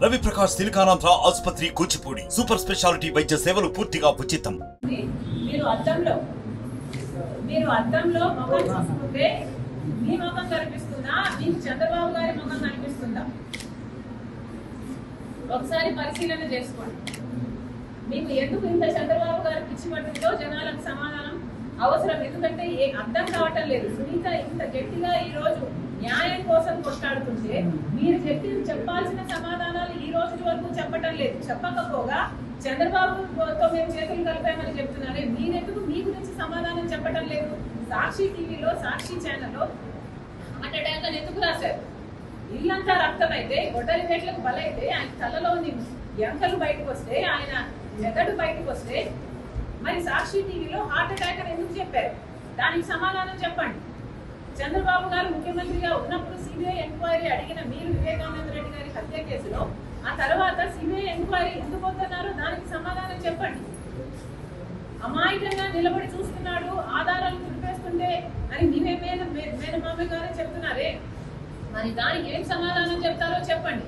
రవి ప్రకాష్ సిలికానాంధ్ర ఆసుపత్రి Kuchipudi super speciality వైద్య సేవలు పూర్తిగా ఉచితం. మీరు అద్దంలో ముఖం చూసుకుంటే మీ ముఖం కనిపిస్తుందా, మీకు చంద్రబాబు గారి ముఖం కనిపిస్తుందా? ఒకసారి పరిశీలన చేసుకోండి. మీకు ఎందుకు ఇంత చంద్రబాబు గారి పిచ్చి పట్టిందో జనాలకు సమాధానం అవసరం. ఎందుకంటే అర్థం కావటం లేదు. సునీత ఇంత గట్టిగా ఈ రోజు న్యాయం కోసం కొట్లాడుతుంటే మీరు చెప్పాల్సిన సమాధానాలు ఈ రోజు వరకు చెప్పటం లేదు. చెప్పకపోగా చంద్రబాబుతో మేము చేతులు కలిపామని చెప్తున్నారే, మీరెందుకు మీ గురించి సమాధానం చెప్పటం లేదు? సాక్షి టీవీలో, సాక్షి ఛానల్లో హార్ట్ అటాక్ అని ఎందుకు రాశారు? ఇల్లంతా రక్తం అయితే, గొడ్డలి వేట్లకు బలైతే, ఆయన తలలోని ఎంకలు బయటకు వస్తే, ఆయన మెదడు బయటకు వస్తే, మరి సాక్షి టీవీలో హార్ట్ అటాక్ అని ఎందుకు చెప్పారు? దానికి సమాధానం చెప్పండి. చంద్రబాబు గారు ముఖ్యమంత్రిగా ఉన్నప్పుడు సిబిఐ ఎంక్వైరీ అడిగిన మీరు వివేకానంద రెడ్డి గారి హత్య కేసులో ఆ తర్వాత సిబిఐ ఎంక్వైరీ ఎందుకు వద్దన్నారో దానికి సమాధానం చెప్పండి. అమాయకంగా నిలబడి చూస్తున్నాడు, ఆధారాలు తుడిపేస్తుంటే అని మేనమామ గారే చెప్తున్నారే, మరి దానికి ఏం సమాధానం చెప్తారో చెప్పండి.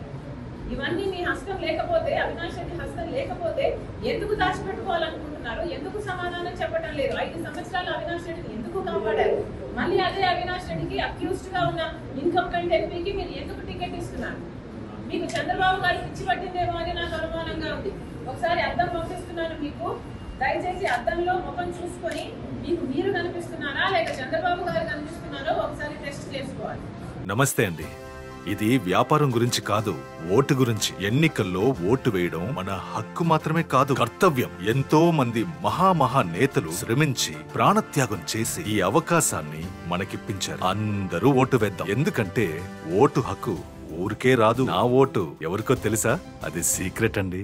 ఇవన్నీ మీ హస్తం లేకపోతే, అవినాష్ రెడ్డి హస్తం లేకపోతే ఎందుకు దాచిపెట్టుకోవాలనుకుంటున్నారు? ఎందుకు సమాధానం చెప్పడం లేదు? 5 సంవత్సరాలు అవినాష్ రెడ్డిని ఎందుకు కాపాడారు? మళ్ళీ అదే అవినాష్ రెడ్డికి అక్యూజ్డ్ గా ఉన్న ఇన్కంప్లెంట్ ఎంపీకి మీరు ఎందుకు టికెట్ ఇస్తున్నారు? మీకు చంద్రబాబు గారు పిచ్చి పట్టిందేమో అని నాకు అనుమానంగా ఉంది. ఒకసారి అద్దం పంపిస్తున్నాను మీకు, దయచేసి అద్దంలో ముఖం చూసుకొని మీకు మీరు కనిపిస్తున్నారా లేక చంద్రబాబు గారు కనిపిస్తున్నారో ఒకసారి టెస్ట్ చేసుకోవాలి. నమస్తే అండి. ఇది వ్యాపారం గురించి కాదు, ఓటు గురించి. ఎన్నికల్లో ఓటు వేయడం మన హక్కు మాత్రమే కాదు, కర్తవ్యం. ఎంతో మంది మహా నేతలు శ్రమించి ప్రాణత్యాగం చేసి ఈ అవకాశాన్ని మనకిప్పించారు. అందరూ ఓటు వేద్దాం. ఎందుకంటే ఓటు హక్కు ఊరికే రాదు. నా ఓటు ఎవరికో తెలుసా? అది సీక్రెట్ అండి.